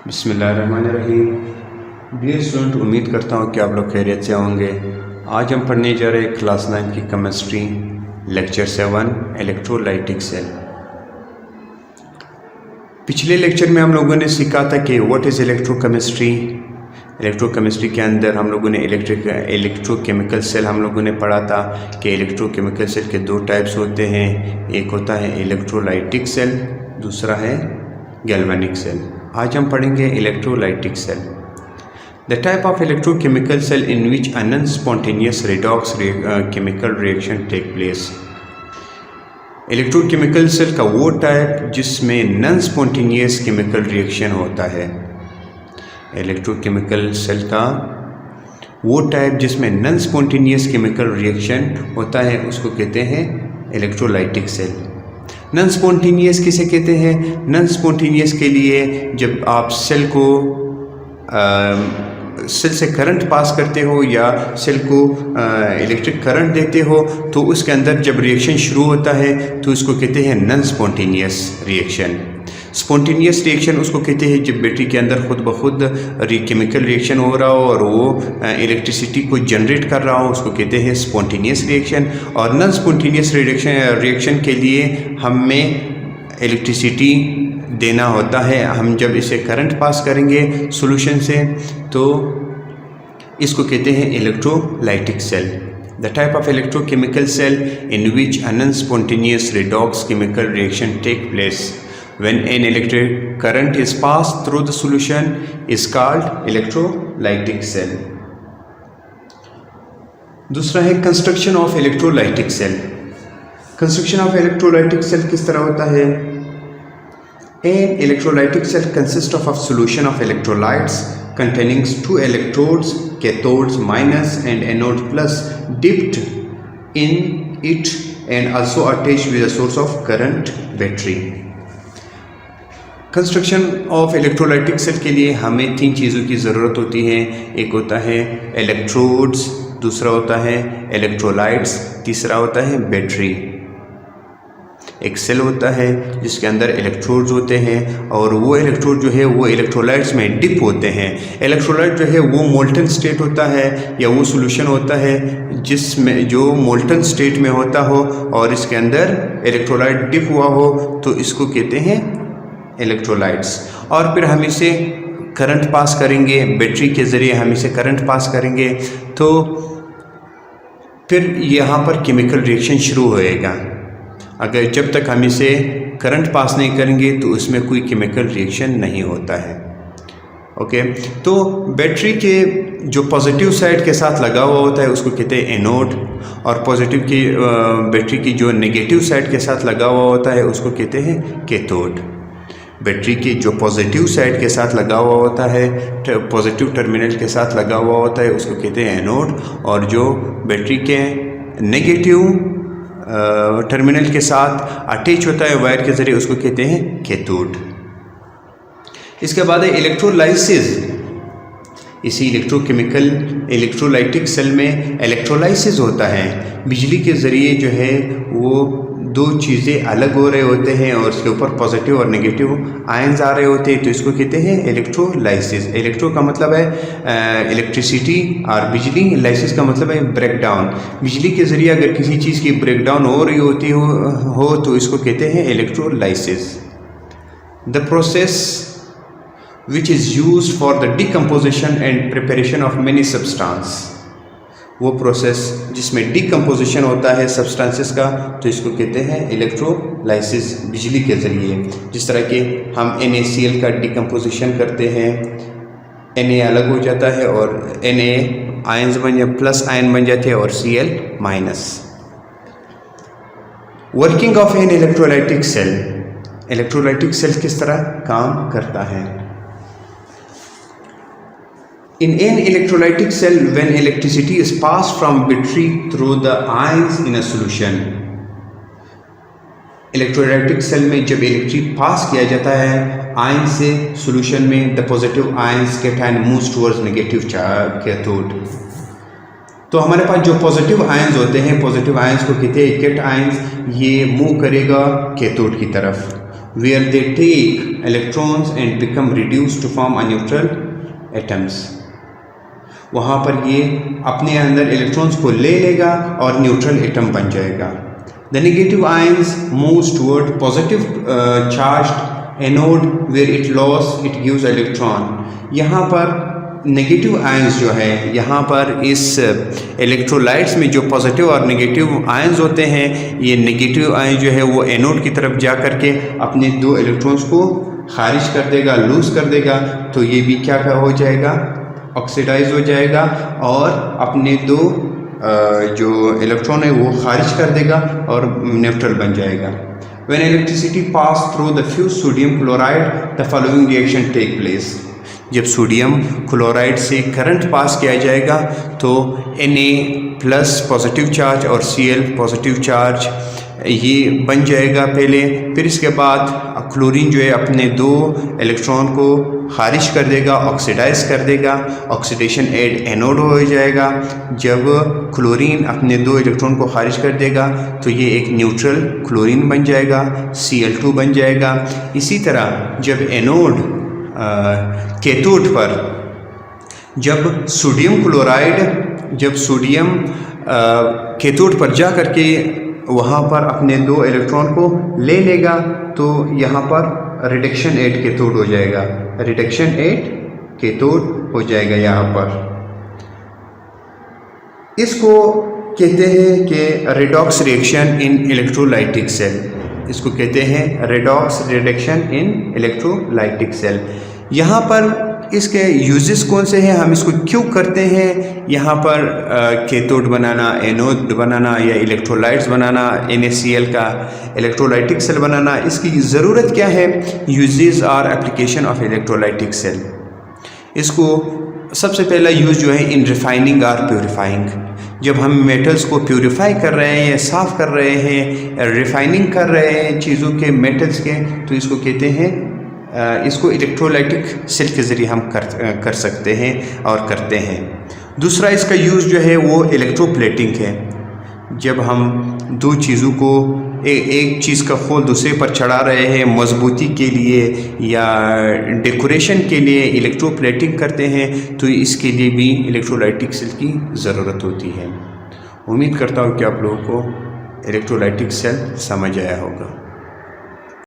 बिस्मिल्लाहिर्रहमानिर्रहीम। Dear student, उम्मीद करता हूँ कि आप लोग खैरियत से होंगे। आज हम पढ़ने जा रहे हैं क्लास 9 की केमिस्ट्री लेक्चर 7 इलेक्ट्रोलाइटिक सेल। पिछले लेक्चर में हम लोगों ने सीखा था कि व्हाट इज़ इलेक्ट्रोकेमिस्ट्री। इलेक्ट्रोकेमिस्ट्री के अंदर हम लोगों ने इलेक्ट्रोकेमिकल सेल हम लोगों ने पढ़ा था कि इलेक्ट्रोकेमिकल सेल के दो टाइप्स होते हैं। एक होता है इलेक्ट्रोलाइटिक सेल, दूसरा है गैल्वेनिक सेल। आज हम पढ़ेंगे electrolytic cell. The type of electrochemical cell in which a non spontaneous redox chemical reaction take place. Electrochemical cell का वो टाइप जिसमें नॉन स्पॉन्टेनियस केमिकल रिएक्शन होता है। इलेक्ट्रोकेमिकल सेल का वो टाइप जिसमें नॉन स्पॉन्टेनियस केमिकल रिएक्शन होता है उसको कहते हैं इलेक्ट्रोलाइटिक सेल। नॉन स्पॉन्टेनियस किसे कहते हैं? नॉन स्पॉन्टेनियस के लिए जब आप सेल से करंट पास करते हो या सेल को इलेक्ट्रिक करंट देते हो तो उसके अंदर जब रिएक्शन शुरू होता है तो उसको कहते हैं non spontaneous reaction. Spontaneous reaction उसको कहते हैं जब बैटरी के अंदर खुद ब खुद केमिकल रिएक्शन हो रहा हो और वो इलेक्ट्रिसिटी को जनरेट कर रहा हो, उसको कहते हैं स्पॉन्टेनियस रिएक्शन। और नॉन स्पॉन्टेनियस रिएक्शन के लिए हमें इलेक्ट्रिसिटी देना होता है। हम जब इसे करंट पास करेंगे सॉल्यूशन से तो इसको कहते हैं electrolytic cell. The type of electrochemical cell in which a non-spontaneous redox chemical reaction take place when an electric current is passed through the solution is called electrolytic cell. दूसरा है construction of electrolytic cell. Construction of electrolytic cell किस तरह होता है? An electrolytic cell consists of a solution of electrolytes containing two electrodes, cathodes minus and anode plus, dipped in it and also attached with a source of current battery. Construction of electrolytic cell के लिए हमें तीन चीज़ों की ज़रूरत होती है। एक होता है इलेक्ट्रोड्स, दूसरा होता है इलेक्ट्रोलाइट्स, तीसरा होता है बैटरी। एक सेल होता है जिसके अंदर इलेक्ट्रोड्स होते हैं और वो इलेक्ट्रोड जो है वो इलेक्ट्रोलाइट्स में डिप होते हैं। इलेक्ट्रोलाइट जो है वो मोल्टन स्टेट होता है या वो सॉल्यूशन होता है जिसमें जो मोल्टन स्टेट में होता हो और इसके अंदर इलेक्ट्रोलाइट डिप हुआ हो तो इसको कहते हैं इलेक्ट्रोलाइट्स। और फिर हम इसे करंट पास करेंगे, बैटरी के ज़रिए हम इसे करंट पास करेंगे तो फिर यहाँ पर केमिकल रिएक्शन शुरू होएगा। अगर जब तक हम इसे करंट पास नहीं करेंगे तो उसमें कोई केमिकल रिएक्शन नहीं होता है। ओके, तो बैटरी के जो पॉजिटिव साइड के साथ लगा हुआ होता है उसको कहते हैं एनोड और पॉजिटिव की बैटरी की जो नेगेटिव साइड के साथ लगा हुआ होता है उसको कहते हैं कैथोड। बैटरी की जो पॉजिटिव साइड के साथ लगा हुआ होता है, पॉजिटिव टर्मिनल के साथ लगा हुआ होता है उसको कहते हैं एनोड और जो बैटरी के नेगेटिव टर्मिनल के साथ अटैच होता है वायर के ज़रिए उसको कहते हैं कैथोड। इसके बाद है इलेक्ट्रोलाइसिस। इसी इलेक्ट्रोकेमिकल इलेक्ट्रोलाइटिक सेल में इलेक्ट्रोलाइसिस होता है। बिजली के ज़रिए जो है वो दो चीज़ें अलग हो रहे होते हैं और उसके ऊपर पॉजिटिव और नेगेटिव आयंस आ रहे होते हैं तो इसको कहते हैं इलेक्ट्रोलाइसिस। इलेक्ट्रो का मतलब है इलेक्ट्रिसिटी और बिजली, लाइसिस का मतलब है ब्रेकडाउन। बिजली के ज़रिए अगर किसी चीज़ की ब्रेकडाउन हो रही होती हो तो इसको कहते हैं electrolysis. The process which is used for the decomposition and preparation of many substance. वो प्रोसेस जिसमें डिकम्पोजिशन होता है सब्सटेंसेस का तो इसको कहते हैं इलेक्ट्रोलाइसिस बिजली के ज़रिए। जिस तरह के हम NaCl का डिकम्पोजिशन करते हैं, Na अलग हो जाता है और Na आयंस प्लस आयन बन जाते हैं और Cl minus. Working of an electrolytic cell. Electrolytic cell किस तरह काम करता है? In an electrolytic cell, when electricity is passed from battery through the ions in a solution, electrolytic cell में जब इलेक्ट्रिक पास किया जाता है आयन से सॉल्यूशन में, the positive ions cation moves towards negative cathode. तो हमारे पास जो पॉजिटिव आयंस होते हैं, पॉजिटिव आयंस को कहते हैं कैट आयंस, ये मूव करेगा कैथोड की तरफ where they take electrons and become reduced to form a neutral atoms. वहाँ पर ये अपने अंदर इलेक्ट्रॉन्स को ले लेगा और न्यूट्रल एटम बन जाएगा. The negative ions moves toward positive charged anode where it lost it gives electron. यहाँ पर नेगेटिव आयंस जो है, यहाँ पर इस इलेक्ट्रोलाइट्स में जो पॉजिटिव और नेगेटिव आयंस होते हैं, ये नेगेटिव आयंस जो है वो एनोड की तरफ जा कर के अपने 2 इलेक्ट्रॉन्स को खारिज कर देगा, लूज कर देगा. तो ये भी क्या हो जाएगा, ऑक्सीडाइज हो जाएगा और अपने 2 जो इलेक्ट्रॉन है वो खारिज कर देगा और न्यूट्रल बन जाएगा. When electricity pass through the fused sodium chloride, the following reaction take place. जब सोडियम क्लोराइड से करंट पास किया जाएगा तो Na+ पॉजिटिव चार्ज और Cl पॉजिटिव चार्ज ये बन जाएगा पहले. फिर इसके बाद क्लोरीन जो है अपने 2 इलेक्ट्रॉन को खारिज कर देगा, ऑक्सीडाइज कर देगा. ऑक्सीडेशन एड एनोड हो जाएगा. जब क्लोरीन अपने 2 इलेक्ट्रॉन को खारिज कर देगा तो ये एक न्यूट्रल क्लोरीन बन जाएगा, Cl2 बन जाएगा. इसी तरह जब एनोड कैथोड पर जब सोडियम क्लोराइड कैथोड पर जा करके वहाँ पर अपने 2 इलेक्ट्रॉन को ले लेगा तो यहाँ पर रिडक्शन एट कैथोड हो जाएगा, रिडक्शन एट कैथोड हो जाएगा. यहाँ पर इसको कहते हैं कि redox reaction in electrolytic cell. इसको कहते हैं redox reduction in electrolytic cell. यहाँ पर इसके यूजेस कौन से हैं, हम इसको क्यों करते हैं. यहाँ पर कैथोड बनाना, एनोड बनाना या इलेक्ट्रोलाइट्स बनाना, NaCl का इलेक्ट्रोलाइटिक सेल बनाना, इसकी ज़रूरत क्या है. Uses or application of electrolytic cell. इसको सबसे पहला यूज़ जो है इन रिफाइनिंग और प्योरीफाइंग. जब हम मेटल्स को प्योरीफाई कर रहे हैं या साफ़ कर रहे हैं, रिफाइनिंग कर रहे हैं चीज़ों के, मेटल्स के, तो इसको कहते हैं, इसको इलेक्ट्रोलाइटिक सेल के ज़रिए हम कर सकते हैं और करते हैं. दूसरा इसका यूज़ जो है वो इलेक्ट्रोप्लेटिंग है. जब हम 2 चीज़ों को एक चीज़ का खोल दूसरे पर चढ़ा रहे हैं मजबूती के लिए या डेकोरेशन के लिए इलेक्ट्रोप्लेटिंग करते हैं, तो इसके लिए भी इलेक्ट्रोलाइटिक सेल की ज़रूरत होती है. उम्मीद करता हूँ कि आप लोगों को इलेक्ट्रोलाइटिक सेल समझ आया होगा.